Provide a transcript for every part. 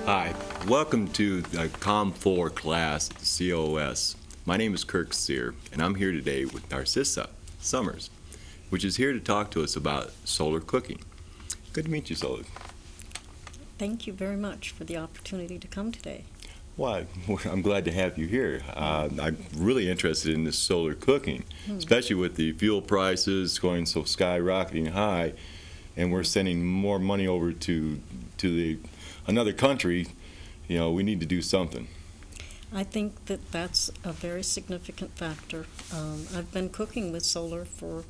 Hi, welcome to the COM4 class at the COS. My name is Kirk Sear, and I'm here today with Narcissa Summers, which is here to talk to us about solar cooking. Good to meet you, Solar. Thank you very much for the opportunity to come today. Well, I'm glad to have you here. I'm really interested in this solar cooking, especially with the fuel prices going so skyrocketing high, and we're sending more money over to another country. You know, we need to do something. I think that that's a very significant factor. I've been cooking with solar for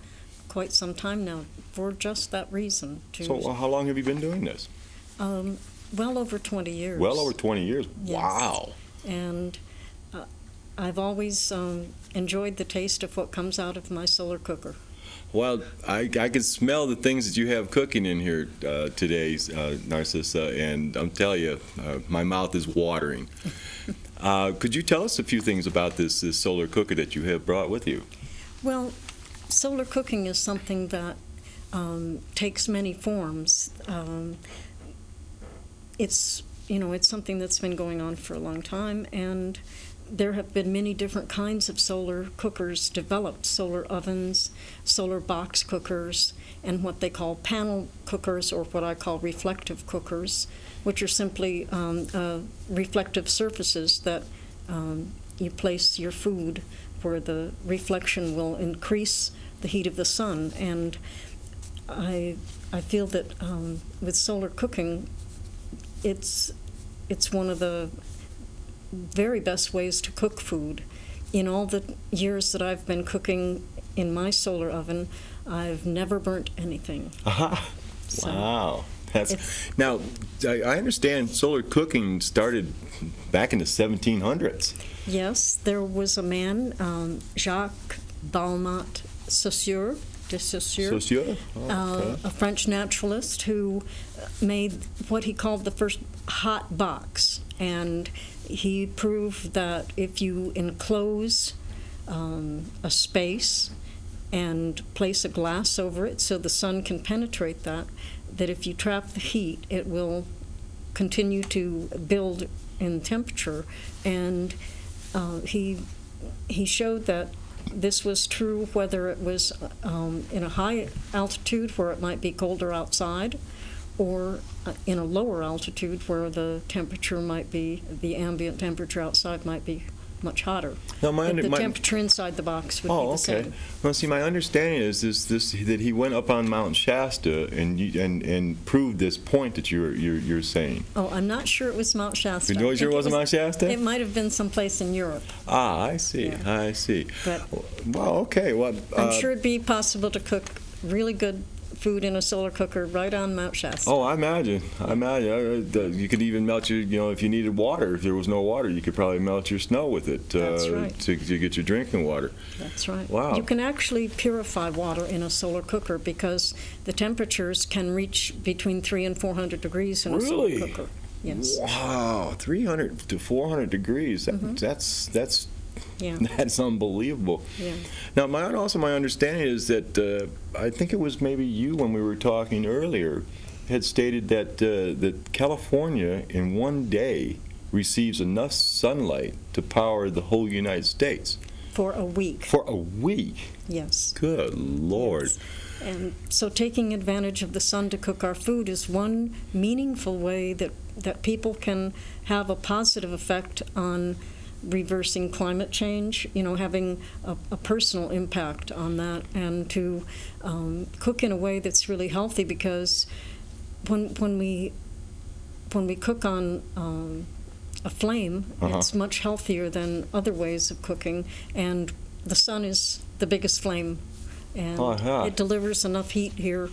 quite some time now for just that reason. So how long have you been doing this? Well over 20 years. Well over 20 years? Yes. Wow. And I've always enjoyed the taste of what comes out of my solar cooker. Well, I can smell the things that you have cooking in here today, Narcissa, and I'm telling you, my mouth is watering. Could you tell us a few things about this solar cooker that you have brought with you? Well, solar cooking is something that takes many forms. It's something that's been going on for a long time, and there have been many different kinds of solar cookers developed: solar ovens, solar box cookers, and what they call panel cookers, or what I call reflective cookers, which are simply reflective surfaces that you place your food where the reflection will increase the heat of the sun. And I feel that with solar cooking, it's one of the very best ways to cook food. In all the years that I've been cooking in my solar oven, I've never burnt anything. So wow. Now, I understand solar cooking started back in the 1700s. Yes, there was a man, Jacques Balmat Saussure, Saussure? Oh, okay. A French naturalist who made what he called the first hot box. And he proved that if you enclose a space and place a glass over it so the sun can penetrate that if you trap the heat, it will continue to build in temperature. And he showed that this was true whether it was in a high altitude where it might be colder outside, or in a lower altitude where the temperature might be, the ambient temperature outside might be much hotter. Now, the temperature inside the box would be the same. Well, see, my understanding is that he went up on Mount Shasta and proved this point that you're saying. Oh, I'm not sure it was Mount Shasta. You know, sure it wasn't Mount Shasta? It might have been someplace in Europe. Ah, I see. Yeah. I see. But well, okay. Well, I'm sure it'd be possible to cook really good food in a solar cooker right on Mount Shasta. Oh, I imagine. You could even melt if you needed water, if there was no water, you could probably melt your snow with it. That's right. To get your drinking water. That's right. Wow. You can actually purify water in a solar cooker because the temperatures can reach between 300 and 400 degrees in a solar cooker. Yes. Wow, 300 to 400 degrees. That's Yeah. That's unbelievable. Yeah. Now, my understanding is that I think it was maybe you, when we were talking earlier, had stated that California in one day receives enough sunlight to power the whole United States. For a week. For a week? Yes. Good Lord. Yes. And so taking advantage of the sun to cook our food is one meaningful way that people can have a positive effect on reversing climate change, having a personal impact on that, and to cook in a way that's really healthy, because when we cook on a flame, it's much healthier than other ways of cooking, and the sun is the biggest flame, and it delivers enough heat here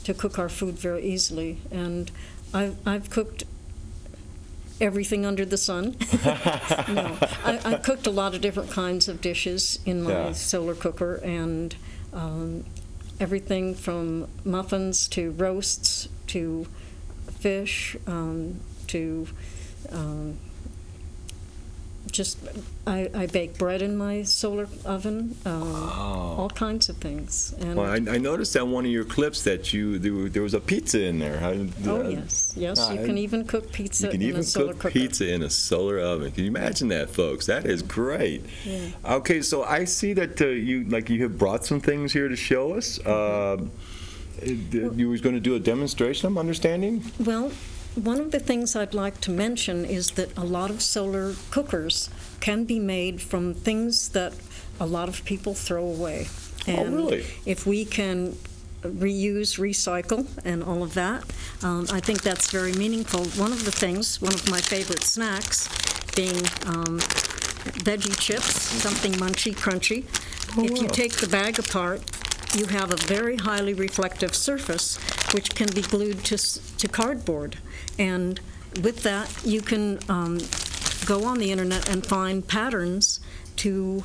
to cook our food very easily. And I've cooked everything under the sun. No, I've cooked a lot of different kinds of dishes in my solar cooker, and everything from muffins to roasts to fish to I bake bread in my solar oven, all kinds of things. And Well, I noticed on one of your clips that there was a pizza in there. yes, you can even cook pizza You can in even a solar cook cooker. pizza in a solar oven. Can you imagine that, folks? That is great. Yeah. Okay, so I see that you have brought some things here to show us. You was going to do a demonstration, I'm understanding? Well, one of the things I'd like to mention is that a lot of solar cookers can be made from things that a lot of people throw away. And really? if we can reuse, recycle, and all of that, I think that's very meaningful. One of the things, one of my favorite snacks, being veggie chips, something munchy, crunchy. If you take the bag apart, you have a very highly reflective surface which can be glued to cardboard. And with that, you can go on the internet and find patterns to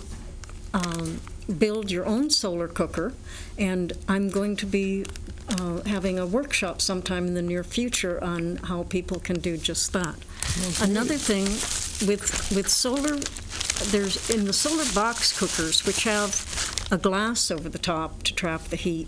build your own solar cooker. And I'm going to be having a workshop sometime in the near future on how people can do just that. Another thing with solar, there's in the solar box cookers, which have a glass over the top to trap the heat.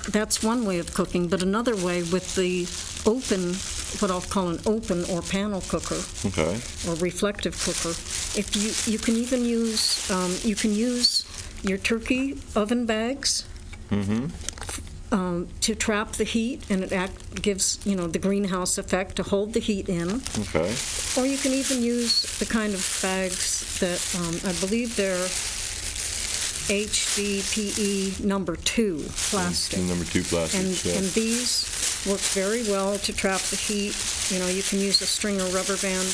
That's one way of cooking, but another way with the open, what I'll call an open or panel cooker, Okay. or reflective cooker. If you can even use your turkey oven bags to trap the heat, and it gives the greenhouse effect to hold the heat in. Okay. Or you can even use the kind of bags that I believe they're HDPE number 2 plastic. Number 2 plastic. And these work very well to trap the heat. You can use a string or rubber band,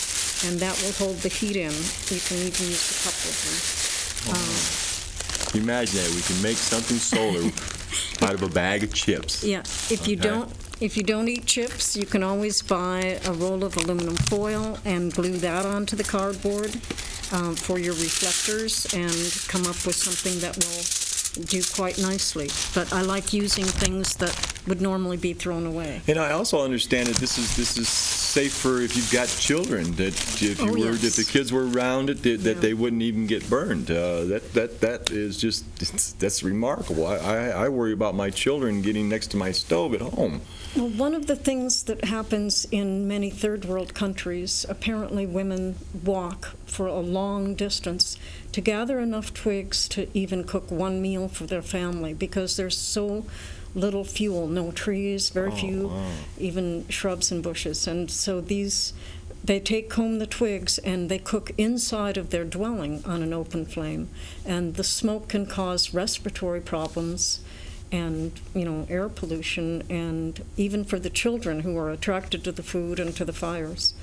and that will hold the heat in. You can even use a couple of them. Can you imagine that? We can make something solar out of a bag of chips. Yeah. If you don't eat chips, you can always buy a roll of aluminum foil and glue that onto the cardboard for your reflectors, and come up with something that will do quite nicely. But I like using things that would normally be thrown away. And I also understand that this is safe for if you've got children, that if the kids were around it, that they wouldn't even get burned. That is just that's remarkable. I worry about my children getting next to my stove at home. Well, one of the things that happens in many third world countries, apparently women walk for a long distance to gather enough twigs to even cook one meal for their family, because there's so little fuel, no trees, very few, even shrubs and bushes. And so they take home the twigs and they cook inside of their dwelling on an open flame. And the smoke can cause respiratory problems and air pollution, and even for the children who are attracted to the food and to the fires.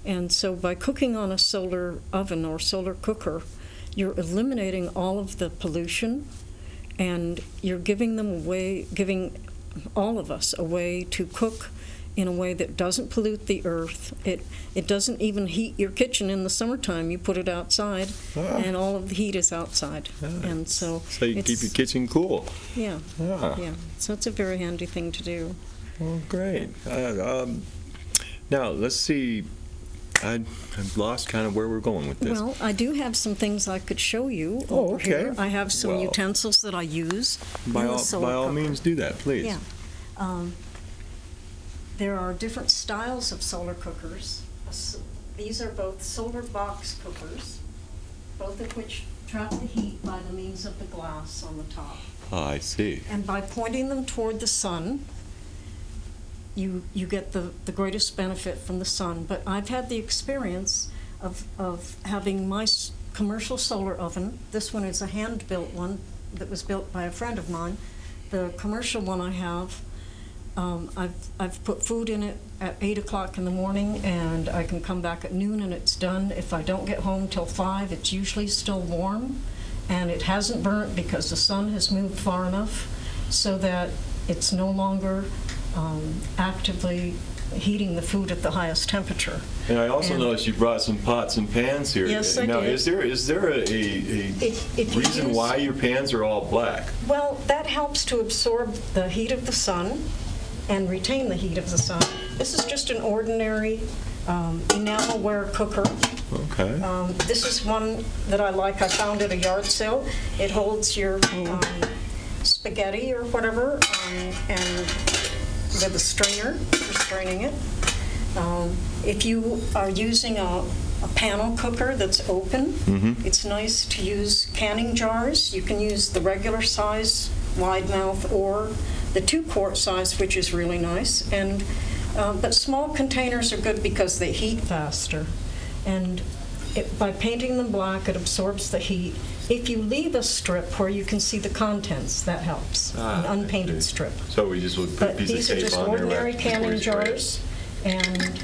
And so by cooking on a solar oven or solar cooker, you're eliminating all of the pollution, and you're giving all of us a way to cook in a way that doesn't pollute the earth. It doesn't even heat your kitchen in the summertime. You put it outside, and all of the heat is outside. And so you can keep your kitchen cool. Yeah. Yeah. So it's a very handy thing to do. Well, great. Now, let's see. I've lost kind of where we're going with this. Well, I do have some things I could show you Oh, over okay. here. I have some utensils that I use By in the all, solar by all cooker. means, do that, please. Yeah. There are different styles of solar cookers. These are both solar box cookers, both of which trap the heat by the means of the glass on the top. Oh, I see. And by pointing them toward the sun, you get the greatest benefit from the sun. But I've had the experience of having my commercial solar oven. This one is a hand-built one that was built by a friend of mine. The commercial one I have, I've put food in it at 8 o'clock in the morning, and I can come back at noon and it's done. If I don't get home till 5, it's usually still warm, and it hasn't burnt because the sun has moved far enough so that it's no longer actively heating the food at the highest temperature. And I also noticed you brought some pots and pans here. Yes, I now, did. Is there a If you reason why your pans are all black? Well, that helps to absorb the heat of the sun and retain the heat of the sun. This is just an ordinary enamelware cooker. Okay. This is one that I like. I found at a yard sale. It holds your spaghetti or whatever, and with a strainer for straining it. If you are using a panel cooker that's open, it's nice to use canning jars. You can use the regular size wide mouth or the 2-quart size, which is really nice. And but small containers are good because they heat faster. And by painting them black, it absorbs the heat. If you leave a strip where you can see the contents, that helps, an unpainted strip. So we just would put a But piece these of are tape just on there. ordinary right before canning you spray it. jars, and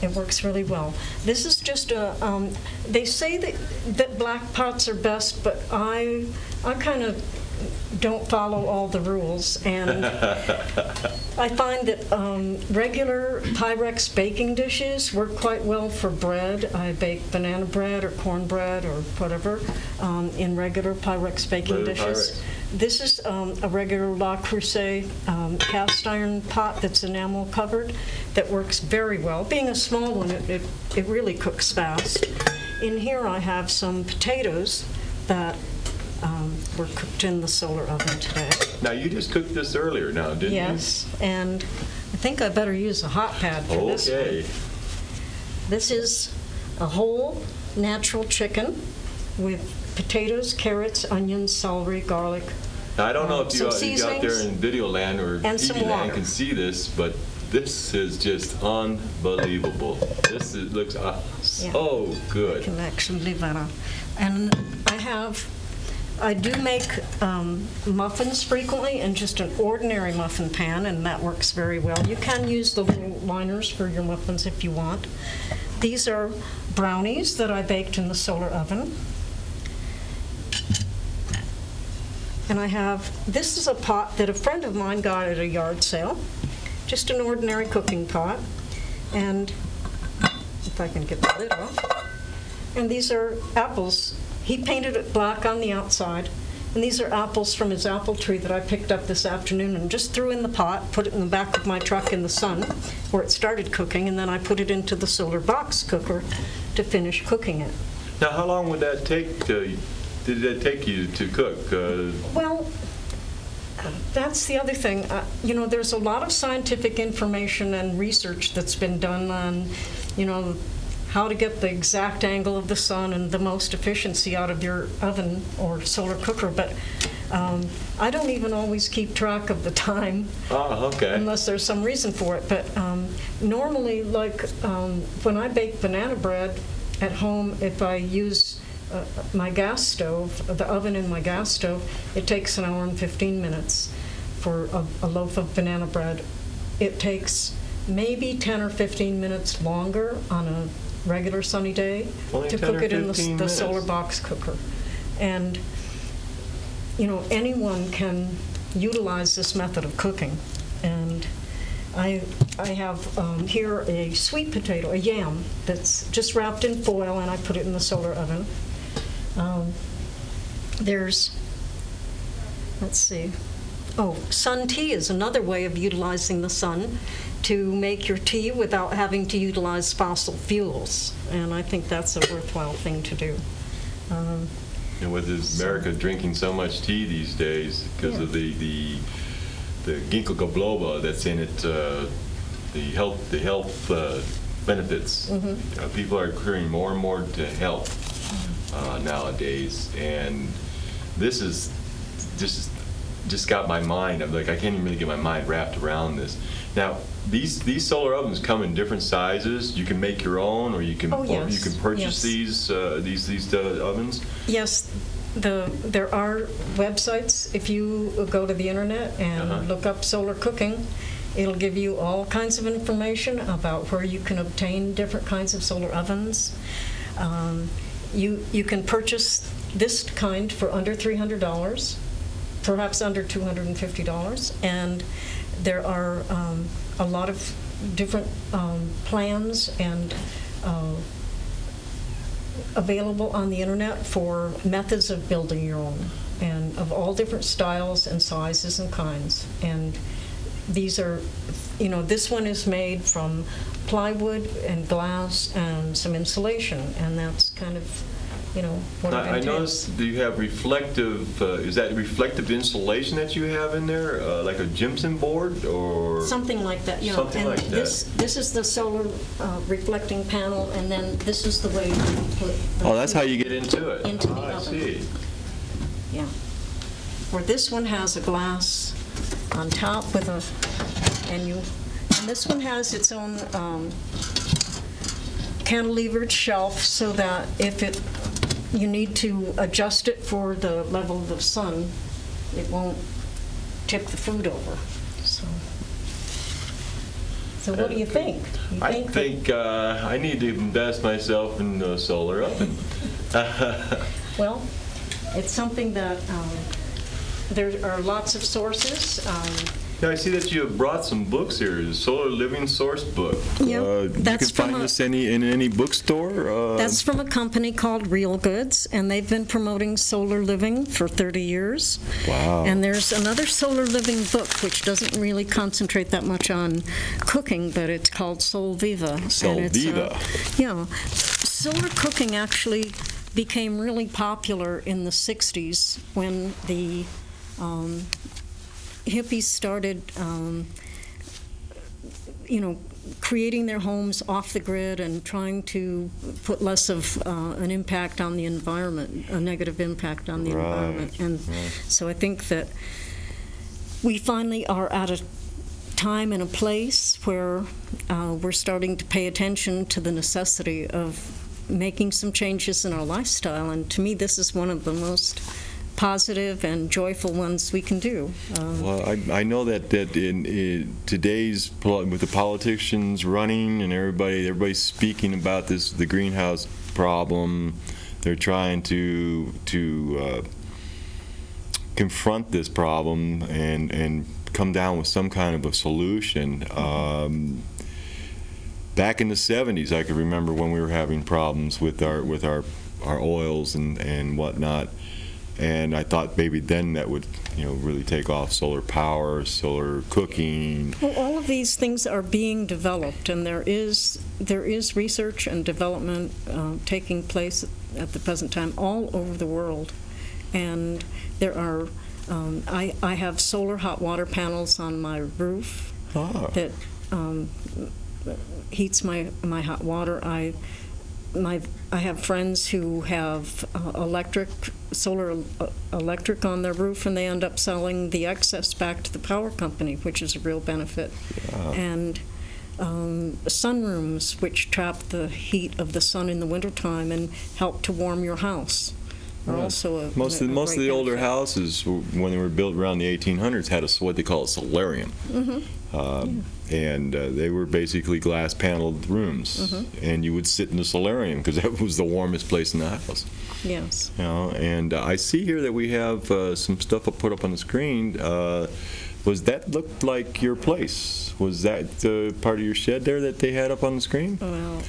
it works really well. This is just a, they say that black pots are best, but I kind of don't follow all the rules, and I find that regular Pyrex baking dishes work quite well for bread. I bake banana bread or cornbread or whatever in regular Pyrex baking dishes. Pyrex. This is a regular Le Creuset cast iron pot that's enamel covered that works very well. Being a small one, it really cooks fast. In here I have some potatoes that were cooked in the solar oven today. Now, you just cooked this earlier now, didn't you? Yes, and I think I better use a hot pad for this one. Okay. This is a whole natural chicken with potatoes, carrots, onions, celery, garlic. Now, I don't know if you some out there seasonings in video land or and some TV land water. can see this, but this is just unbelievable. This looks so I good. can actually leave that on. And I do make muffins frequently in just an ordinary muffin pan, and that works very well. You can use the little liners for your muffins if you want. These are brownies that I baked in the solar oven. And this is a pot that a friend of mine got at a yard sale, just an ordinary cooking pot. And if I can get the lid off. And these are apples. He painted it black on the outside. And these are apples from his apple tree that I picked up this afternoon and just threw in the pot, put it in the back of my truck in the sun where it started cooking, and then I put it into the solar box cooker to finish cooking it. Now, how long would that take did that take you to cook? Well, that's the other thing. There's a lot of scientific information and research that's been done on, how to get the exact angle of the sun and the most efficiency out of your oven or solar cooker, but I don't even always keep track of the time. Okay. Unless there's some reason for it. But normally, like when I bake banana bread at home, if I use my gas stove, the oven in my gas stove, it takes an hour and 15 minutes for a loaf of banana bread. It takes maybe 10 or 15 minutes longer on a regular sunny day Only to 10 or cook it in the 15 solar minutes. box cooker. And anyone can utilize this method of cooking. And I have here a sweet potato, a yam, that's just wrapped in foil, and I put it in the solar oven. Sun tea is another way of utilizing the sun to make your tea without having to utilize fossil fuels. And I think that's a worthwhile thing to do. And with America drinking so much tea these days because of the ginkgo biloba that's in it, the health benefits. People are occurring more and more to health nowadays, and this is just got my mind. I'm like, I can't even really get my mind wrapped around this. Now, these solar ovens come in different sizes. You can make your own, or you can you can purchase these ovens. Yes, there are websites. If you go to the internet and look up solar cooking, it'll give you all kinds of information about where you can obtain different kinds of solar ovens. You can purchase this kind for under $300, perhaps under $250, and there are a lot of different plans and available on the internet for methods of building your own, and of all different styles and sizes and kinds. And these are, this one is made from plywood and glass and some insulation, and that's kind of, what it I entails. noticed that you have reflective, is that reflective insulation that you have in there, like a gypsum board, or? Something like that, Something and like that. this is the solar reflecting panel, and then this is the way you put the Oh, that's how you get into it? Into the Oh, I oven. see. Yeah. Where this one has a glass on top with and this one has its own cantilevered shelf, so that if you need to adjust it for the level of the sun, it won't tip the food over. So what do you think? I think I need to invest myself in a solar oven. Well, it's something that there are lots of sources. Yeah, I see that you have brought some books here, the Solar Living Source book. Yeah, You that's can find from this in any bookstore? That's from a company called Real Goods, and they've been promoting solar living for 30 years. Wow. And there's another solar living book, which doesn't really concentrate that much on cooking, but it's called Sol Viva. Sol And it's, Viva. Solar cooking actually became really popular in the 60s when the hippies started, creating their homes off the grid and trying to put less of an impact on the environment, a negative impact on the environment. And so I think that we finally are at a time and a place where we're starting to pay attention to the necessity of making some changes in our lifestyle. And to me, this is one of the most positive and joyful ones we can do. Well, I know that in today's, with the politicians running and everybody's speaking about this, the greenhouse problem, they're trying to confront this problem and come down with some kind of a solution. Back in the 70s, I could remember when we were having problems with our oils and whatnot. And I thought maybe then that would, really take off, solar power, solar cooking. Well, all of these things are being developed, and there is research and development taking place at the present time all over the world. And there are, I have solar hot water panels on my roof that heats my hot water. I have friends who have solar electric on their roof, and they end up selling the excess back to the power company, which is a real benefit. Yeah. And sunrooms, which trap the heat of the sun in the wintertime and help to warm your house, are also most of great the older benefit. houses, when they were built around the 1800s, had what they call a solarium. And they were basically glass paneled rooms, and you would sit in the solarium because that was the warmest place in the house. Yes. And I see here that we have some stuff put up on the screen. Was that looked like your place? Was that part of your shed there that they had up on the screen? Well,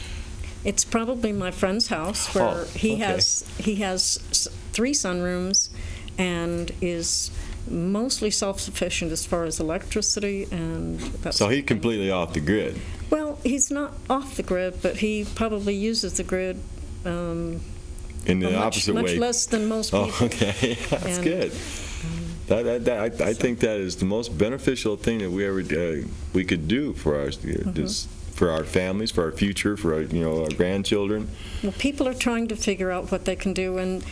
it's probably my friend's house where he has 3 sunrooms and is mostly self-sufficient as far as electricity and that So sort he's of thing. completely off the grid. Well, he's not off the grid, but he probably uses the grid In the opposite much way. less than most people. Oh, okay. That's And, good. I think that is the most beneficial thing that we could do for our families, for our future, for our grandchildren. Well, people are trying to figure out what they can do, and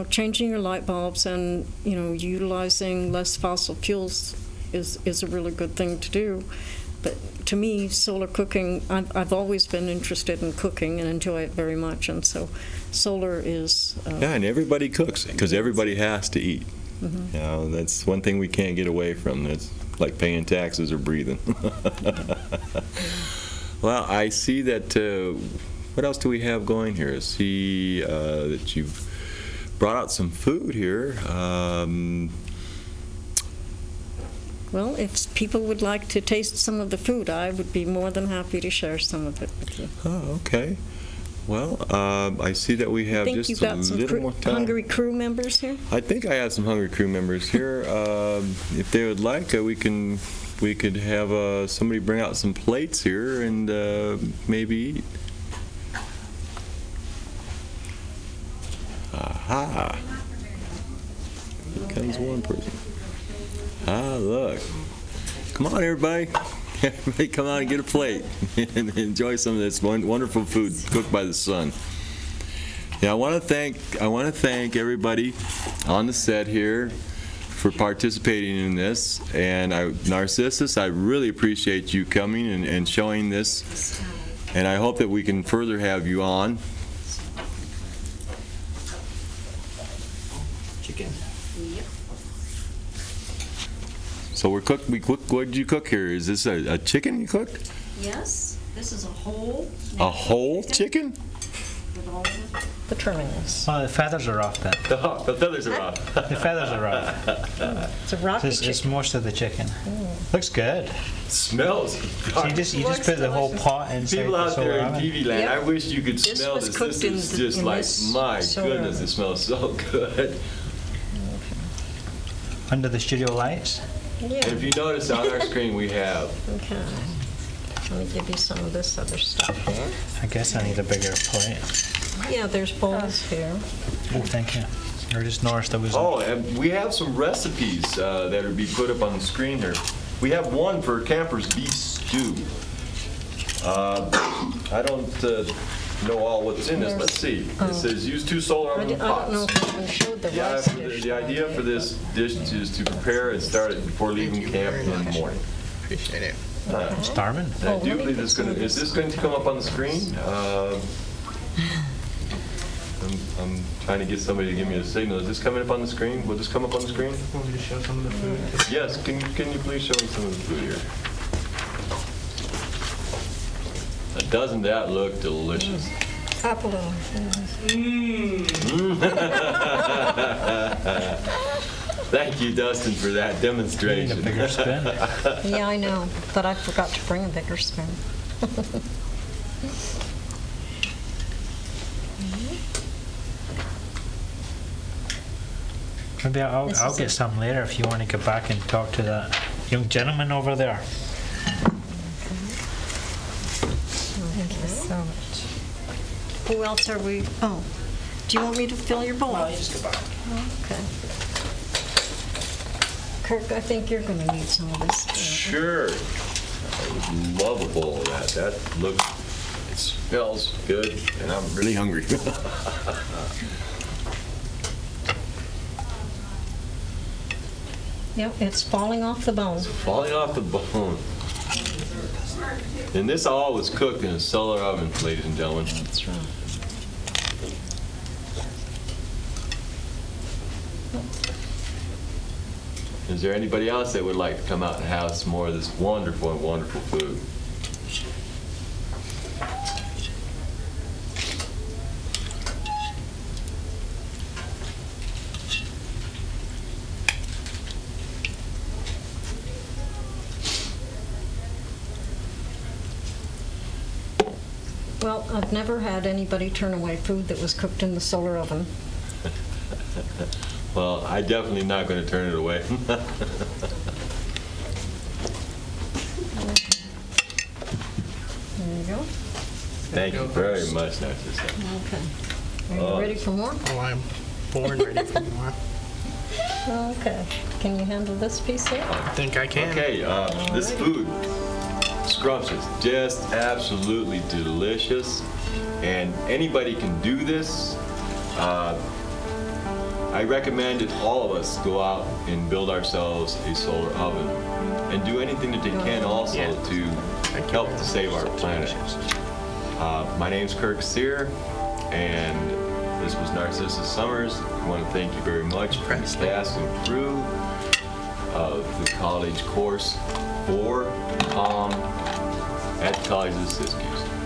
changing your light bulbs and utilizing less fossil fuels is a really good thing to do. But to me, solar cooking, I've always been interested in cooking and enjoy it very much, and so solar is. Yeah, and everybody cooks because everybody has to eat. That's one thing we can't get away from. That's like paying taxes or breathing. Well, I see that. What else do we have going here? I see that you've brought out some food here. Well, if people would like to taste some of the food, I would be more than happy to share some of it with you. Oh, okay. Well, I see that we have I think just you've a got some little more time. hungry crew members here. I think I have some hungry crew members here. If they would like, we can we could have somebody bring out some plates here and maybe eat. Aha! Here comes one person. Ah, look. Come on, everybody. Everybody come out and get a plate and enjoy some of this wonderful food cooked by the sun. Yeah, I want to thank everybody on the set here for participating in this. And Narcissus, I really appreciate you coming and showing this. And I hope that we can further have you on. Chicken. So what did you cook here? Is this a chicken you cooked? Yes, this is a whole. A whole chicken? With all the trimmings. Oh, the feathers are off then. The feathers are off. The feathers are off. It's a rocky It's chicken. most of the chicken. Looks good. Smells. So you just put the whole pot inside People the out there solar in oven. TV land, Yep. I wish you could This smell was this. cooked This is in just in like, this my solar goodness, oven. it smells so good. Under the studio lights. Yeah. And if you notice on our screen, we have Okay. Let me give you some of this other stuff here. I guess I need a bigger plate. Yeah, there's bowls here. Oh, thank you. I just noticed there was. Oh, and we have some recipes that will be put up on the screen here. We have one for Camper's beef stew. I don't know all what's in this. Let's see. It says use 2 solar I oven don't know pots. if I even showed the Yeah, rice dish. the idea for this dish is to prepare and start it before leaving camp in the morning. Appreciate it. Starving. And I Oh, do let me believe put is some of this going to come up on the screen? I'm trying to get somebody to give me a signal. Is this coming up on the screen? Will this come up on the screen? Want me to show some of the food? Yes, can you please show me some of the food here? Now, doesn't that look delicious? Apple. Thank you, Dustin, for that Need a demonstration. bigger spoon. Yeah, I know, but I forgot to bring a bigger spoon. Maybe This I'll is get it. some later if you want to go back and talk to that young gentleman over there. Thank you so much. Who else are we? Oh, do you want me to fill your bowl? just go back. Okay. Kirk, I think you're going to need some of this. Sure. I would love a bowl of that. That looks, it smells good, and I'm really hungry. Yep, it's falling off the bone. Falling off the bone. And this all was cooked in a solar oven, ladies and gentlemen. That's right. Is there anybody else that would like to come out and have some more of this wonderful and wonderful food? Well, I've never had anybody turn away food that was cooked in the solar oven. Well, I'm definitely not going to turn it away. There you go. Thank you very much, Narcissus. Okay. Are you ready for more? Oh, I'm born ready for more. Okay. Can you handle this piece here? I think I can. Okay, this food, scrumptious, just absolutely delicious, and anybody can do this. I recommend that all of us go out and build ourselves a solar oven and do anything that they can also Yeah. to help to save our planet. My name's Kirk Sear, and this was Narcissus Summers. I want to thank you very much for the cast and crew of the college course for at the College of the Siskiyous.